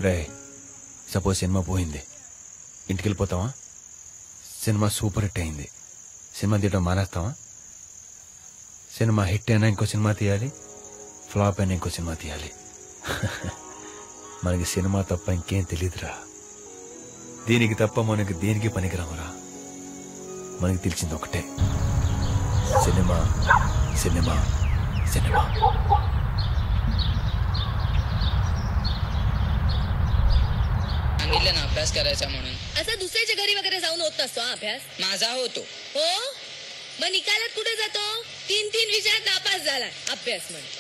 రే suppose cinema పోయింది, ఇంటికి వెళ్ళిపోతావా? సినిమా సూపర్ హిట్ అయింది, సినిమా తీయడం మానేస్తావా? సినిమా హిట్ అయినా ఇంకో సినిమా తీయాలి, ఫ్లాప్ అయినా ఇంకో సినిమా తీయాలి. మనకి సినిమా తప్ప ఇంకేం తెలియదురా. దీనికి తప్ప మనకి దేనికి పనికిరామరా. మనకి తెలిసింది ఒకటే, సినిమా సినిమా सिनेमा। सांगितलं ना अभ्यास करायचा म्हणून। असं दुसऱ्याच्या घरी वगैरे जाऊन होत नसतो अभ्यास? माझा होतो। हो मग निकालात कुठे जातो? 3 विषयात नापास झाला अभ्यास म्हणून।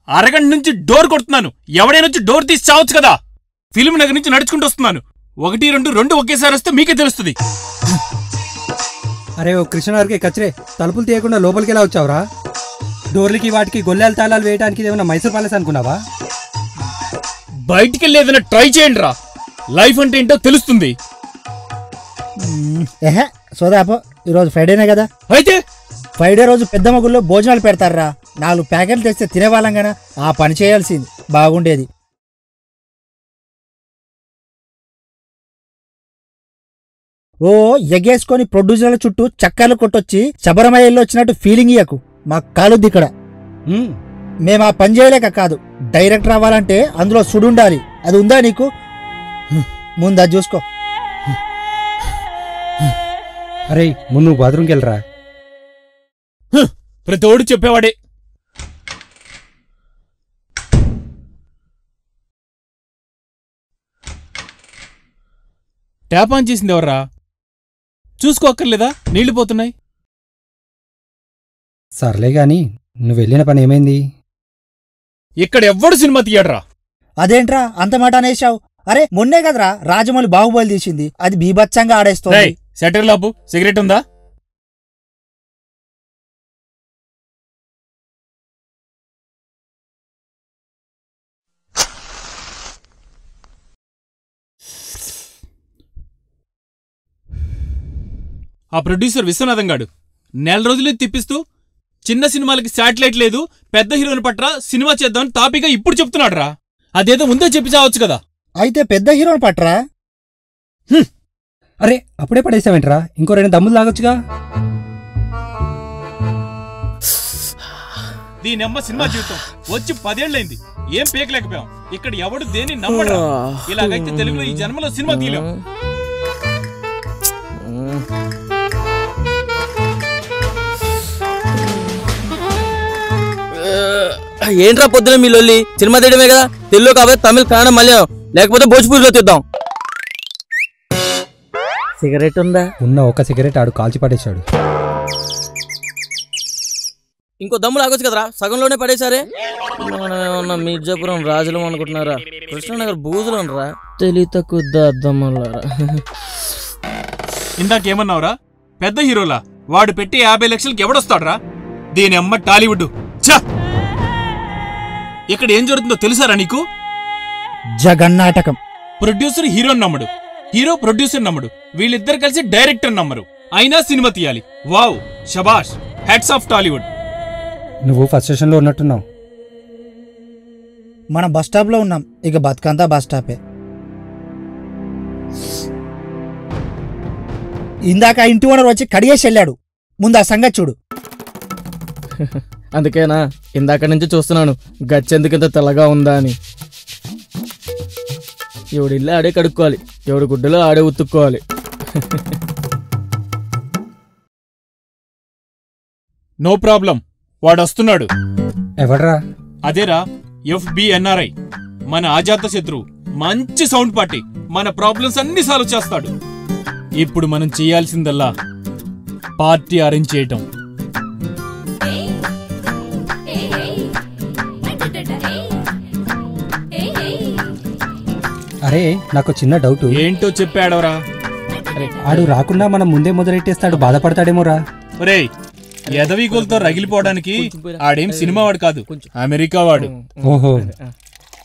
అరగంట నుంచి డోర్ కొడుతున్నాను, ఎవడైనా వచ్చి డోర్ తీసి చావచ్చు కదా. ఫిల్మ్ నగర్ నుంచి నడుచుకుంటూ వస్తున్నాను, 1 2 ఒకేసారి వస్తే మీకే తెలుస్తుంది. అరే ఓ కృష్ణగారికి కచ్చరే, తలుపులు తీయకుండా లోపలికి ఎలా వచ్చావురా? డోర్లకి వాటికి గొల్లెల తాళాలు వేయడానికి ఏమైనా మైసూర్ ప్యాలెస్ అనుకున్నావా? బయటికి వెళ్ళి ఏదైనా ట్రై చేయండి రా, లైఫ్ అంటే ఏంటో తెలుస్తుంది. ఏహే సోదాపో, ఈరోజు ఫ్రైడేనే కదా. అయితే ఫ్రైడే రోజు పెద్ద మగుల్లో భోజనాలు పెడతారా? 4 ప్యాకెట్లు తెస్తే తినేవాళ్ళం కదా, ఆ పని చేయాల్సింది బాగుండేది. ఓ ఎగేసుకొని ప్రొడ్యూసర్ల చుట్టూ చక్కర్లు కొట్టొచ్చి శబరమయ్యలో వచ్చినట్టు ఫీలింగ్ ఇయ్యకు, మాకు కాలుద్ది ఇక్కడ. మేము ఆ పని చేయలేక కాదు, డైరెక్టర్ అవ్వాలంటే అందులో సుడుండాలి. అది ఉందా నీకు? ముందు అది చూసుకో. అరే ముందు బాత్రూమ్కి వెళ్ళరా. ప్రతోడు చెప్పేవాడే. ట్యాప్ ఆన్ చేసింది ఎవర్రా? చూసుకోక్కర్లేదా? నీళ్లు పోతున్నాయి. సర్లే గాని నువ్వు వెళ్ళిన పని ఏమైంది? ఇక్కడ ఎవ్వడు సినిమా తీయడ్రా. అదేంట్రా అంత మాట అనేసావు? అరే మొన్నే కదరా రాజమౌళి బాహుబలి తీసింది, అది బీభత్సంగా ఆడేస్తుంది. సెటర్ లాపు సిగరెట్ ఉందా? ఆ ప్రొడ్యూసర్ విశ్వనాథం గాడు నెల రోజులే తిప్పిస్తూ చిన్న సినిమాలకి శాటిలైట్ లేదు, పెద్ద హీరోని పట్రా సినిమా చేద్దామని తాపిగా ఇప్పుడు చెప్తున్నాడు రా. అదేదో ముందే చెప్పి చావచ్చు కదా. అయితే పెద్ద హీరోని పట్రా. అరే అప్పుడే పడేసావేంట్రా, ఇంకో 2 దమ్ములు తాగొచ్చుగా. దీనమ్మ సినిమా జీవితం వచ్చి 10 ఏళ్ళైంది, ఏం పేకలేకపోయాం. ఇక్కడ ఎవడు దేన్ని నమ్మడా. ఇలాగైతే తెలుగులో ఈ జన్మలో సినిమా తీయలేం. ఏంట్రా పొద్దున మీ లొల్లి? సినిమా తీయడమే కదా, తెలుగు కాబట్టి తమిళ కన్నడ మలయాళం, లేకపోతే భోజ్పూరిలో తీద్దాం. సిగరెట్ ఉందా? ఉన్న ఒక సిగరెట్ ఆడు కాల్చి పడేశాడు. ఇంకో దమ్ములు ఆగొచ్చు కదరా, సగంలోనే పడేశారే. మనమేమన్నా మీర్జాపురం రాజులం అనుకుంటున్నారా? కృష్ణనగర్ బూజులం రా, తెలివి తక్కువ దద్దమ్మలారా. ఇందాకేమన్నావురా? పెద్ద హీరోలా వాడు పెట్టి 50 లక్షలకి ఎవడొస్తాడ్రా? దీని అమ్మ టాలీవుడ్. ఇక్కడ ఏం జరుగుతుందో తెలుసారా నీకు? జగన్నాటకం. ప్రొడ్యూసర్ హీరోని నమ్మడు, హీరో ప్రొడ్యూసర్ నమ్మడు, వీళ్ళిద్దరు కలిసి డైరెక్టర్ నమ్మరు, అయినా సినిమా తీయాలి. వావ్, షబాష్, హ్యాట్స్ ఆఫ్ టాలీవుడ్. నువ్వు ఫస్ట్ స్టేషన్లో ఉన్నట్టున్నావు. మనం బస్ స్టాప్ లో ఉన్నాం, ఇక బతుకంతా బస్ స్టాపే. ఇందాక ఆ ఇంటి ఓనర్ వచ్చి కడిగేసి వెళ్ళాడు, ముందు ఆ సంగతి చూడు. అందుకేనా ఇందాక నుంచి చూస్తున్నాను గచ్చెందుకింత తెల్లగా ఉందా అని. ఎవడి ఇల్లు ఆడే కడుక్కోవాలి, ఎవడి గుడ్డలో ఆడే ఉతుక్కోవాలి. No problem, వాడొస్తున్నాడు. ఎవడ్రా? అదేరా FBNRI, మన అజాత శత్రువు. మంచి సౌండ్ పార్టీ, మన ప్రాబ్లమ్స్ అన్ని సాల్వ్ చేస్తాడు. ఇప్పుడు మనం చేయాల్సిందల్లా పార్టీ అరేంజ్ చేయటం. అరే నాకు చిన్న డౌట్. ఏంటో చెప్పాడవరా? ఆడు రాకుండా మనం ముందే మొదలెట్టేస్తాడు, బాధపడతాడేమోరా. ఒరేయ్, ఎదవీగులతో రగిలిపోవడానికి ఆడేం సినిమా వాడు కాదు, అమెరికా వాడు. ఓహో,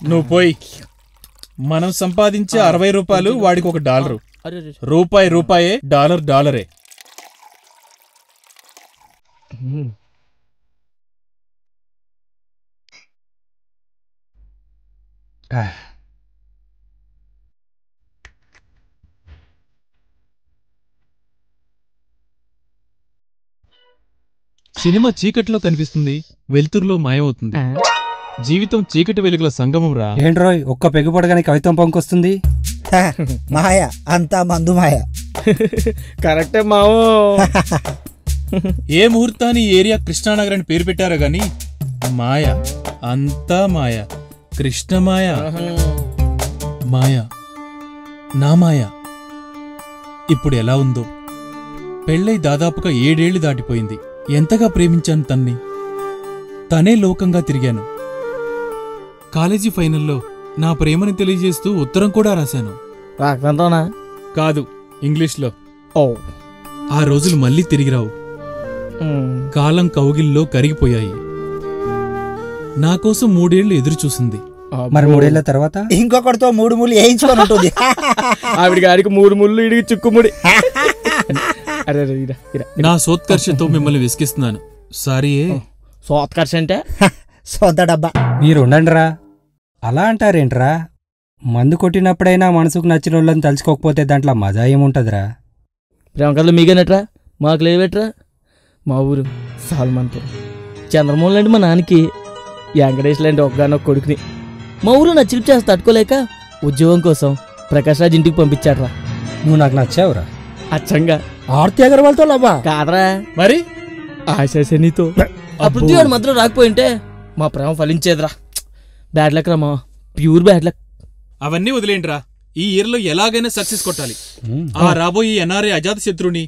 నువ్వు పోయి. మనం సంపాదించే 60 రూపాయలు వాడికి $1. రూపాయి రూపాయే, డాలర్ డాలరే. సినిమా చీకట్లో కనిపిస్తుంది, వెలుతురులో మాయమవుతుంది. జీవితం చీకటి వెలుగుల సంగమం రా. ఏంట్రోయ్ ఒక్క పెగు పడగానే కవిత్వం పంకొస్తుంది. మాయ అంతా మందు మాయ. కరెక్టే మావో. ఏ ముహూర్తాన్ని ఏరియా కృష్ణానగర్ అని పేరు పెట్టారో గాని మాయ, అంతా మాయ. కృష్ణమాయ, మాయ, నా మాయ. ఇప్పుడు ఎలా ఉందో. పెళ్ళై దాదాపుగా 7 ఏళ్లు దాటిపోయింది. ఎంతగా ప్రేమించాను తన్ని. తనే లోకంగా తిరిగాను. కాలేజీ ఫైనల్లో నా ప్రేమని తెలియజేస్తూ ఉత్తరం కూడా రాశాను. రాకంతోనా? కాదు, ఇంగ్లీష్లో. ఓ, ఆ రోజులు మళ్ళీ తిరిగిరావు. కాలం కౌగిల్లో కరిగిపోయాయి. నా కోసం 3 ఏళ్లు ఎదురుచూసింది. మరి 3 ఏళ్ల తర్వాత ఇంకొకటితో 3 ముళ్ళు వేయించుకొని ఉంటుంది. ఆవిడ గారికి 3 ముళ్ళు, ఇడికి చుక్కుముడి. నా సోత్కర్షతో మిమ్మల్ని విసిగిస్తున్నాను. సారీయే. సోత్కర్ష అంటే సొంత డబ్బా. మీరు ఉండండిరా. అలా అంటారేంట్రా? మందు కొట్టినప్పుడైనా మనసుకు నచ్చిన వాళ్ళని తలుచుకోకపోతే దాంట్లో మజా ఏముంటదిరా? ప్రేమ కథలు మీకేనట్రా, మాకు లేవేట్రా. మా ఊరు సాల్మాన్పూర్. చంద్రమోహన్ లాంటి మా నాన్నకి వెంకటేష్ లాంటి ఒక్కగానో కొడుకుని మా ఊరు నా చిప్ చేసి తట్టుకోలేక ఉద్యోగం కోసం ప్రకాష్ రాజ్ ఇంటికి పంపించాడ్రా. నువ్వు నాకు నచ్చావురా. అచ్చంగా ఆర్తి అగర్వాల్తో లవ్వా? కాదరా, మరి ఆశాశనితో. ఆ పృథ్వీవాడు మధ్యలో రాకపోయింటే మా ప్రేమ ఫలించేదిరా. బ్యాడ్ లక్ రా మా, ప్యూర్ బ్యాడ్ లక్. అవన్నీ వదిలేండిరా. ఈ ఇయర్లో ఎలాగైనా సక్సెస్ కొట్టాలి. ఆ రాబోయే NRI అజాత శత్రుని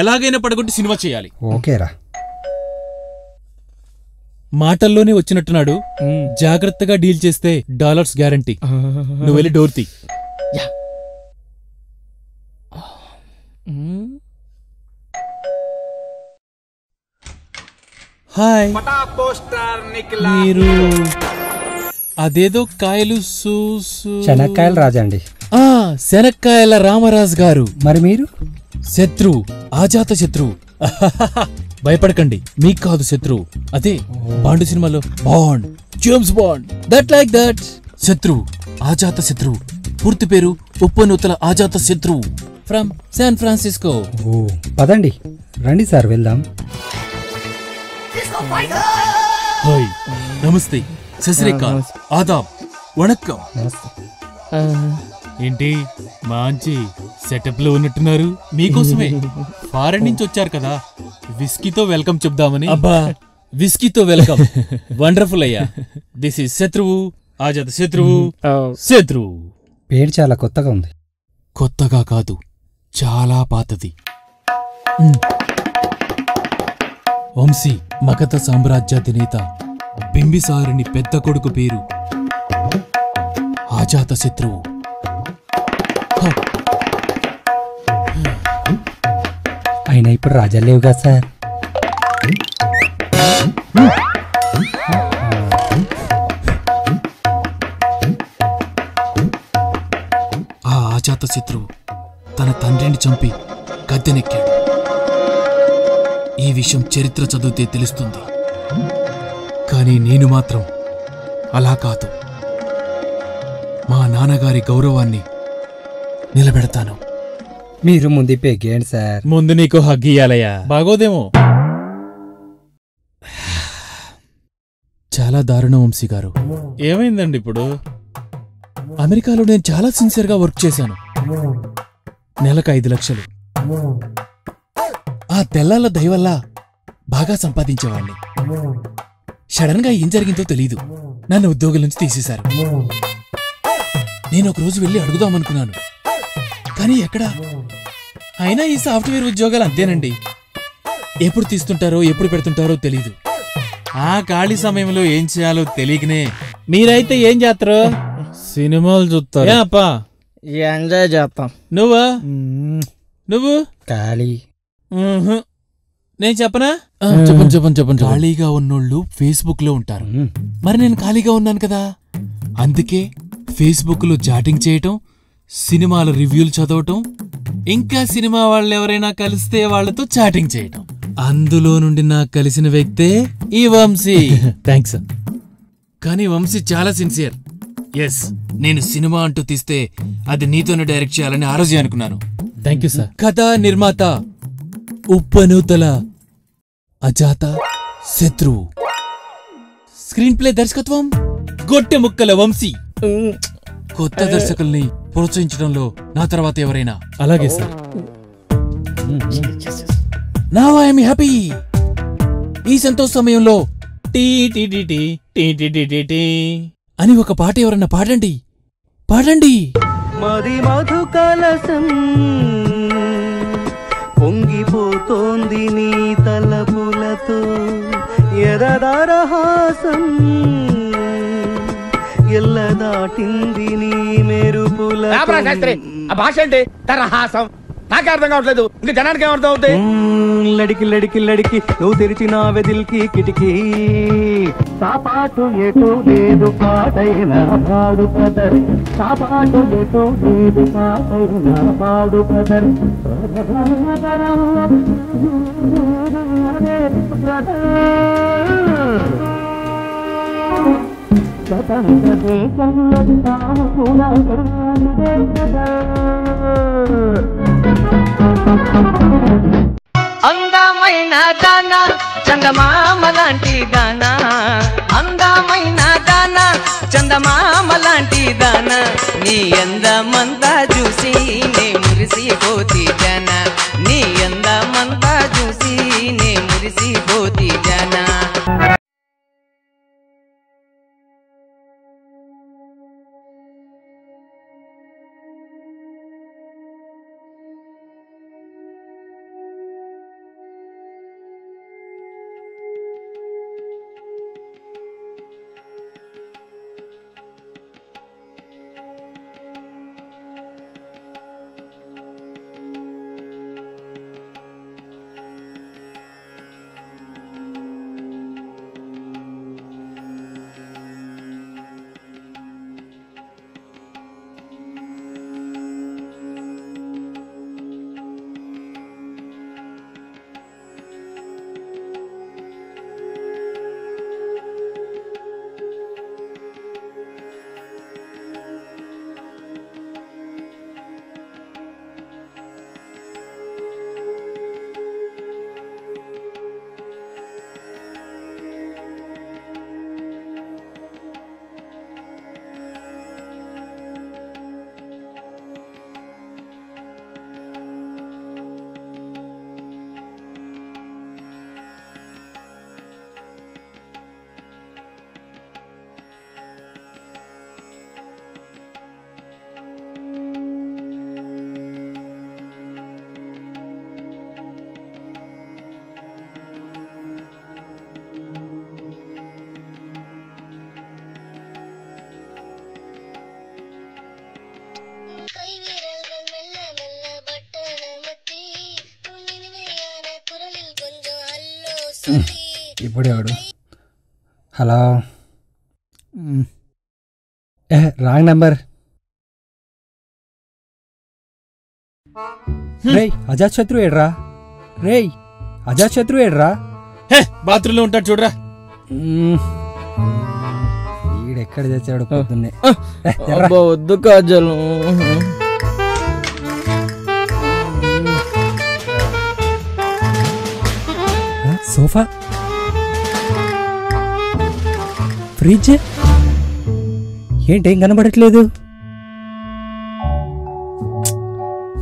ఎలాగైనా పడగొట్టి సినిమా చేయాలి. ఓకేరా. మాటల్లోనే వచ్చినట్టున్నాడు. జాగ్రత్తగా డీల్ చేస్తే డాలర్స్ గ్యారంటీ. నువ్వు వెళ్ళి డోర్ తీ. హాయ్, మీరు అదేదో కాయలు శనక్కాయలు రాజండి. శనక్కాయల రామరాజు గారు. మరి మీరు? శత్రువు, అజాత శత్రువు. భయపడకండి, మీకు కాదు శత్రువు. అదే బాండ్ సినిమాలో bond, James bond, that like that. శత్రువు, అజాత శత్రువు. పూర్తి పేరు ఉప్పనూతల అజాత శత్రువు, ఫ్రమ్ శాన్ ఫ్రాన్సిస్కో. ఓ పదండి, రండి సార్ వెళ్దాం. హాయ్, నమస్తే, సస్రీకాల్, ఆదాబ్, వణక్కం. ఏంటి మంచి సెటప్ లో ఉన్నట్టున్నారు? మీకోసమే ఫారెన్ నుంచి వచ్చారు కదా, విస్కీతో వెల్కమ్ చెప్దామని. అబ్బా, విస్కీతో వెల్కమ్. వండర్ఫుల్ అయ్యా. దిస్ ఈజ్ శత్రువు, అజాత శత్రువు. శత్రువు పేరు చాలా కొత్తగా ఉంది. కొత్తగా కాదు, చాలా పాతది. వంశీ మగధ సామ్రాజ్యాధినేత బింబిసారుని పెద్ద కొడుకు పేరు అజాత శత్రువు. అయినా ఇప్పుడు రాజాలు లేవుగా సార్. ఆ అజాత శత్రువు తన తండ్రిని చంపి గద్దెనెక్కాడు. ఈ విషయం చరిత్ర చదివితే తెలుస్తుంది. కానీ నేను మాత్రం అలా కాదు. మా నాన్నగారి గౌరవాన్ని నిలబెడతాను. మీరు ముందు పెగ్గేయండి సార్. ముందు నీకు హగ్ ఇయ్యాలయ్యా. బాగోదేమో. చాలా దారుణం వంశీ గారు. ఏమైందండి ఇప్పుడు? అమెరికాలో నేను చాలా సిన్సియర్గా వర్క్ చేశాను. నెలకు 5 లక్షలు. ఆ తెల్లాల దయవల్ల బాగా సంపాదించేవాణ్ణి. సడన్ గా ఏం జరిగిందో తెలీదు, నన్ను ఉద్యోగం నుంచి తీసేశారు. నేను ఒకరోజు వెళ్ళి అడుగుదామనుకున్నాను, కానీ ఎక్కడా. అయినా ఈ సాఫ్ట్వేర్ ఉద్యోగాలు అంతేనండి, ఎప్పుడు తీస్తుంటారో ఎప్పుడు పెడుతుంటారో తెలీదు. ఆ ఖాళీ సమయంలో ఏం చేయాలో తెలియకనే. మీరైతే ఏం చేస్తారు? సినిమాలు చూస్తారు. అప్పా ఎంజాయ్ చేస్తాం. నువ్వా? నువ్వు ఖాళీ. నేను చెప్పనా? చెప్పండి. ఖాళీగా ఉన్నోళ్ళు ఫేస్బుక్ లో ఉంటారు, మరి నేను ఖాళీగా ఉన్నాను కదా. అందుకే ఫేస్బుక్ లో చాటింగ్ చేయటం, సినిమాల రివ్యూలు చదవటం, ఇంకా సినిమా వాళ్ళు ఎవరైనా కలిస్తే వాళ్లతో చాటింగ్ చేయటం. అందులో నుండి నాకు కలిసిన వ్యక్తే ఈ వంశీ. థ్యాంక్స్. కానీ వంశీ చాలా సిన్సియర్. ఎస్, నేను సినిమా అంటూ తీస్తే అది నీతోనే డైరెక్ట్ చేయాలని ఆ రోజే అనుకున్నాను. Thank you sir. కథ నిర్మాత ఉప్పనూతల అజాత శత్రువు. స్క్రీన్ ప్లే దర్శకత్వం గొట్టె ముక్కల వంశీ. కొత్త దర్శకుల్ని ప్రోత్సహించడంలో నా తర్వాత ఎవరైనా. అలాగే sir. Now I am happy. ఈ సంతోష సమయంలో టీ టీ టీ టీ టీ టీ టీ టీ టీ అని ఒక పాట ఎవరన్నా పాడండి. మది మధు కలసం పొంగిపోతోంది నీ తలపులతో, ఎరదరహాసం ఎల్ల దాటింది నీ మెరుపుల. ఆ భాష ఏంటి? తరహాసం నాకే అర్థం కావట్లేదు, ఇంకా జనానికి ఏమర్థం అవుతాయి? లడికి లడికి లడికి నువ్వు తెరిచిన వెదిల్కి కిటికీ, సాపాటు ఎటు లేదు పాటైన పాడు పదర్, సాపాటు ఎటు లేదు పాటైన పాడు పదర్. అందమైన దానా చందమామ లాంటి దానా, అందమైన దానా చందమామ లాంటి దానా, నీ అందమంతా చూసి నే మురిసిపోతి జానా, నీ అందమంతా చూసి నే మురిసిపోతి జానా. ఇప్పుడెవడు? Hello, wrong number. రేయ్ అజాత్ శత్రు ఏడ్రా? రేయ్ అజాత్ శత్రు ఏడ్రా? బాత్రూంలో ఉంటాడు చూడరా. ఎక్కడ తెచ్చాడు పొద్దున్నే అబ్బా వద్దు కాజల్. సోఫా, ఫ్రిడ్జ్, ఏంటేం కనబడట్లేదు.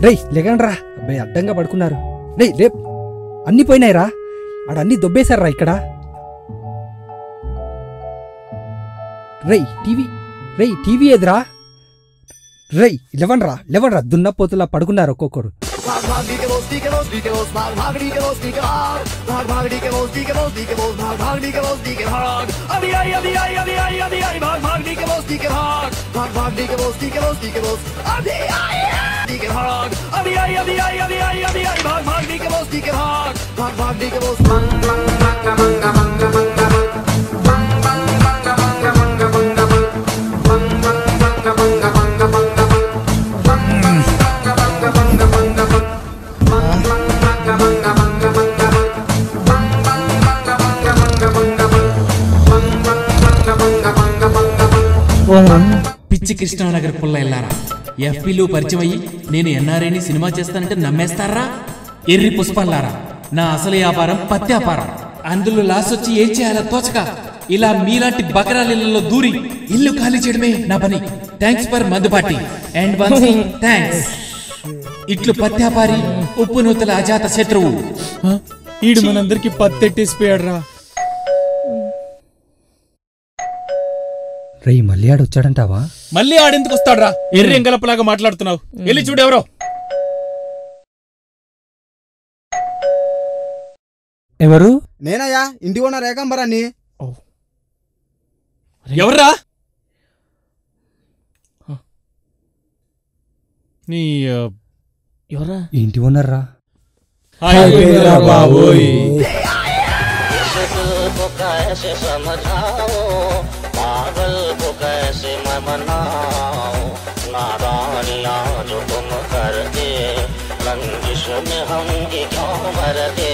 రేయ్ లేకండ్రా, అబ్బాయి అడ్డంగా పడుకున్నారు. రేయ్ రేప్ అన్ని పోయినాయిరా, ఆడన్నీ దొబ్బేశారా ఇక్కడ. రేయ్ టీవీ ఎదురా. రేయ్ లేవన్రా దున్నపోతులా పడుకున్నారు ఒక్కొక్కరు. పిచ్చి కృష్ణానగర్ పుల్ల ఎల్లారా, ఎఫ్పీలు పరిచయం అయ్యి నేను ఎన్ఆర్ఐని సినిమా చేస్తానంటే నమ్మేస్తారా? ఎర్రి పుష్పల్లారా, నా అసలు వ్యాపారం పత్తి వ్యాపారం. అందులో లాస్ వచ్చి ఏం చేయాలో తోచక ఇలా మీలాంటి బకరాలిళ్లలో దూరి ఇల్లు ఖాళీ చేయడమే నా పని. థ్యాంక్స్ ఫర్ మందుబాటి అండ్ వన్స్ థ్యాంక్స్. ఇట్లు పత్తి వ్యాపారి, ఉప్పు నూతల అజాత శత్రువు. ఈడు మనందరికి పత్తెట్టేసిపోయాడు రా. రేయ్ మళ్ళీ ఆడొచ్చాడంటావా? మళ్ళీ ఆడెందుకు వస్తాడ్రా? ఎర్రి ఎంగలప్పలాగా మాట్లాడుతున్నావు. వెళ్ళి చూడెవరో. ఎవరు? నేనయ్యా, ఇంటి ఓనర్ ఏకాంబరాన్ని. ఎవర్రా? నీ ఎవరా? ఇంటి ఓనర్రా. पागल को कैसे मैं मनाऊं, नादानियां जो तुम कर दे, रंजिश में हम क्यों मर दे।